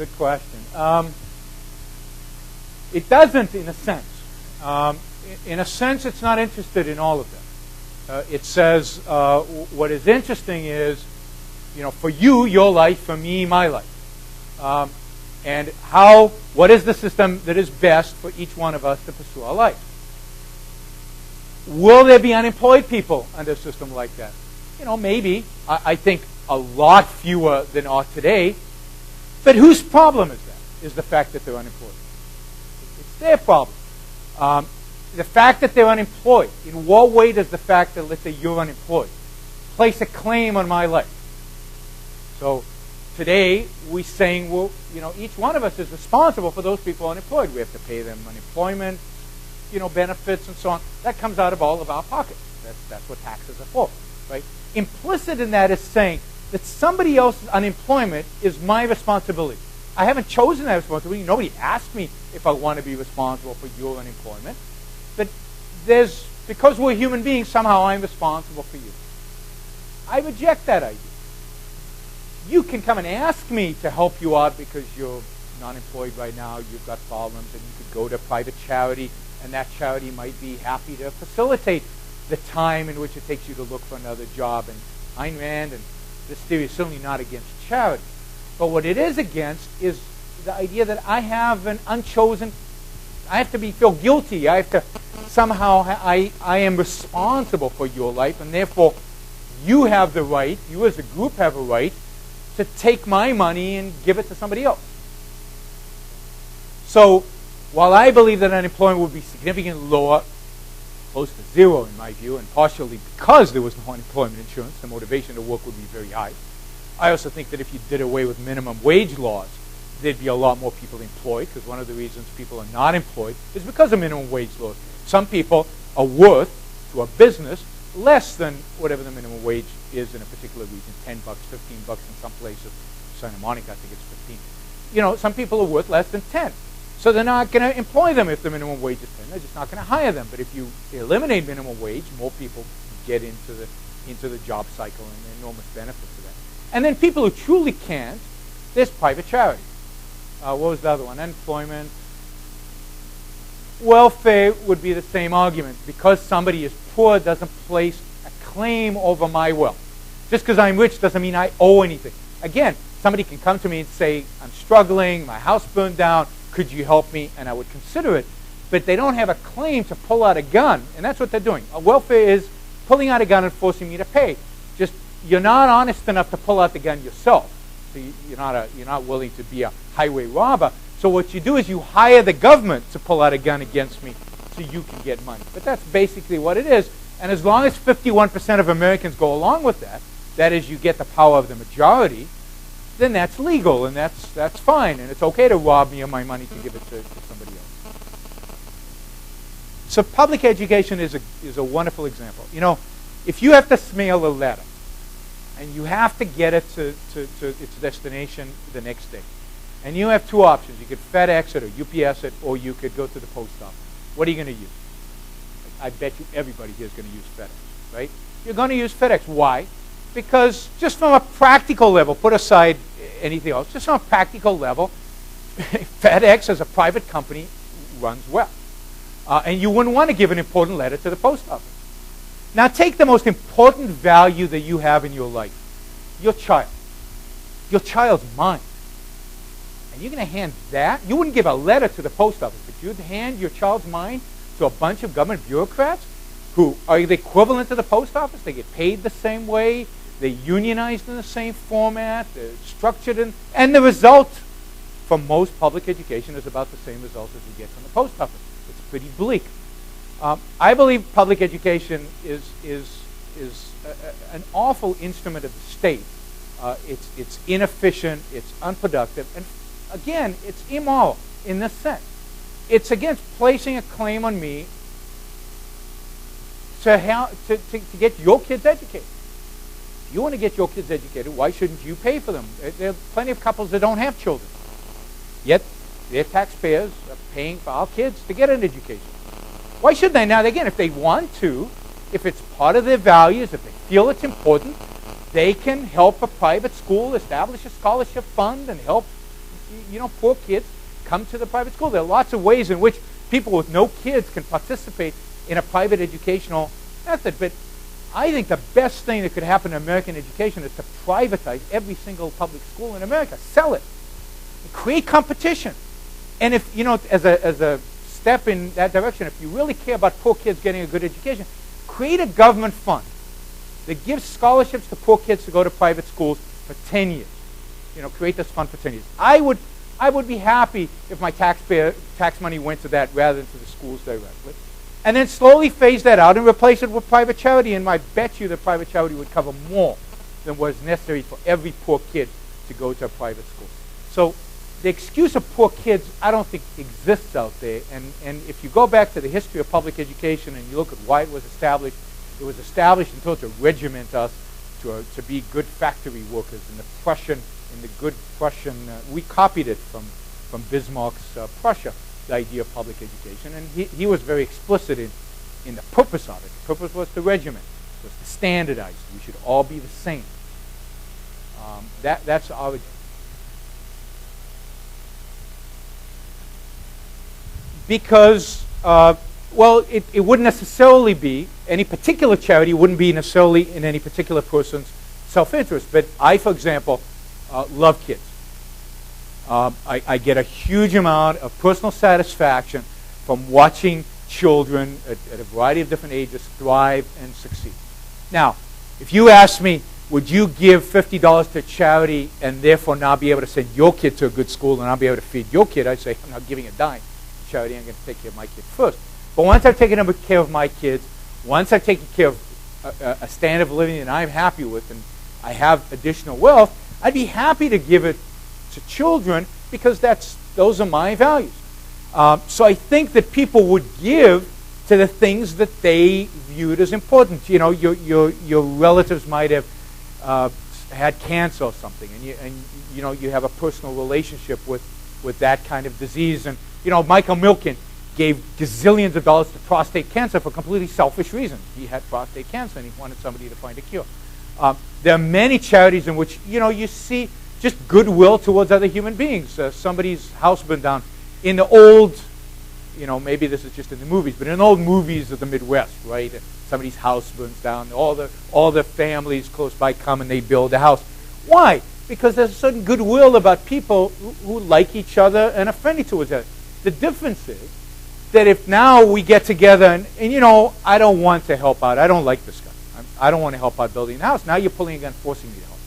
good question. It doesn't, in a sense. In a sense, it's not interested in all of them. It says what is interesting is, for you, your life; for me, my life. And what is the system that is best for each one of us to pursue our life? Will there be unemployed people under a system like that? Maybe. I think a lot fewer than are today. But whose problem is that? Is the fact that they're unemployed. It's their problem. The fact that they're unemployed, in what way does the fact that, let's say, you're unemployed, place a claim on my life? So today, we're saying, well, each one of us is responsible for those people unemployed. We have to pay them unemployment, benefits and so on. That comes out of all of our pockets. That's what taxes are for, right? Implicit in that is saying that somebody else's unemployment is my responsibility. I haven't chosen that responsibility. Nobody asked me if I want to be responsible for your unemployment. But because we're human beings, somehow I'm responsible for you. I reject that idea. You can come and ask me to help you out because you're not employed right now, you've got problems, and you could go to a private charity, and that charity might be happy to facilitate the time in which it takes you to look for another job. And Ayn Rand and this theory is certainly not against charity. But what it is against is the idea that I have an unchosen, I have to feel guilty. I have to somehow, I am responsible for your life, and therefore you have the right, you as a group have a right, to take my money and give it to somebody else. So while I believe that unemployment would be significantly lower, close to zero in my view, and partially because there was no unemployment insurance, the motivation to work would be very high. I also think that if you did away with minimum wage laws, there'd be a lot more people employed, because one of the reasons people are not employed is because of minimum wage laws. Some people are worth, to a business, less than whatever the minimum wage is in a particular region, $10, $15 in some places. Santa Monica, I think it's 15. Some people are worth less than 10. So they're not going to employ them if the minimum wage is 10. They're just not going to hire them. But if you eliminate minimum wage, more people get into the job cycle, and enormous benefits of that. And then people who truly can't, there's private charity. What was the other one? Unemployment. Welfare would be the same argument. Because somebody is poor doesn't place a claim over my wealth. Just because I'm rich doesn't mean I owe anything. Again, somebody can come to me and say, I'm struggling, my house burned down, could you help me? And I would consider it. But they don't have a claim to pull out a gun. And that's what they're doing. Welfare is pulling out a gun and forcing me to pay. Just, you're not honest enough to pull out the gun yourself. So you're not willing to be a highway robber. So what you do is you hire the government to pull out a gun against me so you can get money. But that's basically what it is. And as long as 51% of Americans go along with that, that is, you get the power of the majority, then that's legal, and that's fine. And it's okay to rob me of my money to give it to somebody else. So public education is a wonderful example. If you have to mail a letter, and you have to get it to its destination the next day, and you have two options. You could FedEx it or UPS it, or you could go to the post office. What are you going to use? I bet you everybody here is going to use FedEx, right? You're going to use FedEx. Why? Because just from a practical level, put aside anything else, just from a practical level, FedEx as a private company runs well. And you wouldn't want to give an important letter to the post office. Now take the most important value that you have in your life, your child. Your child's mind. And you're going to hand that? You wouldn't give a letter to the post office, but you'd hand your child's mind to a bunch of government bureaucrats who are the equivalent to the post office. They get paid the same way. They're unionized in the same format. They're structured in... And the result for most public education is about the same result as you get from the post office. It's pretty bleak. I believe public education is an awful instrument of the state. It's inefficient. It's unproductive. And again, it's immoral in this sense. It's against placing a claim on me to get your kids educated. If you want to get your kids educated, why shouldn't you pay for them? There are plenty of couples that don't have children. Yet, their taxpayers are paying for our kids to get an education. Why should they? Now, again, if they want to, if it's part of their values, if they feel it's important, they can help a private school establish a scholarship fund and help, poor kids come to the private school. There are lots of ways in which people with no kids can participate in a private educational method. But I think the best thing that could happen in American education is to privatize every single public school in America. Sell it. Create competition. And if, as a step in that direction, if you really care about poor kids getting a good education, create a government fund that gives scholarships to poor kids to go to private schools for 10 years. Create this fund for 10 years. I would be happy if my tax money went to that rather than to the schools directly. And then slowly phase that out and replace it with private charity. And I bet you that private charity would cover more than what is necessary for every poor kid to go to a private school. So the excuse of poor kids, I don't think exists out there. And if you go back to the history of public education and you look at why it was established until to regiment us to be good factory workers. In the good Prussian, we copied it from Bismarck's Prussia, the idea of public education. And he was very explicit in the purpose of it. The purpose was to regiment, was to standardize. We should all be the same. That's our origin. Because, it wouldn't necessarily be, any particular charity wouldn't be necessarily in any particular person's self-interest. But I, for example, love kids. I get a huge amount of personal satisfaction from watching children at a variety of different ages thrive and succeed. Now, if you ask me, would you give $50 to charity and therefore not be able to send your kid to a good school and not be able to feed your kid, I'd say, I'm not giving a dime to charity. I'm going to take care of my kid first. But once I've taken care of my kids, once I've taken care of a standard of living that I'm happy with and I have additional wealth, I'd be happy to give it to children because those are my values. So I think that people would give to the things that they viewed as important. Your relatives might have had cancer or something, and you have a personal relationship with that kind of disease. And Michael Milken gave gazillions of dollars to prostate cancer for completely selfish reasons. He had prostate cancer and he wanted somebody to find a cure. There are many charities in which you see just goodwill towards other human beings. Somebody's house burned down in the old, maybe this is just in the movies, but in old movies of the Midwest, right? Somebody's house burns down. All the families close by come and they build a house. Why? Because there's a certain goodwill about people who like each other and are friendly towards each other. The difference is that if now we get together and I don't want to help out. I don't like this guy. I don't want to help out building the house. Now you're pulling a gun, forcing me to help.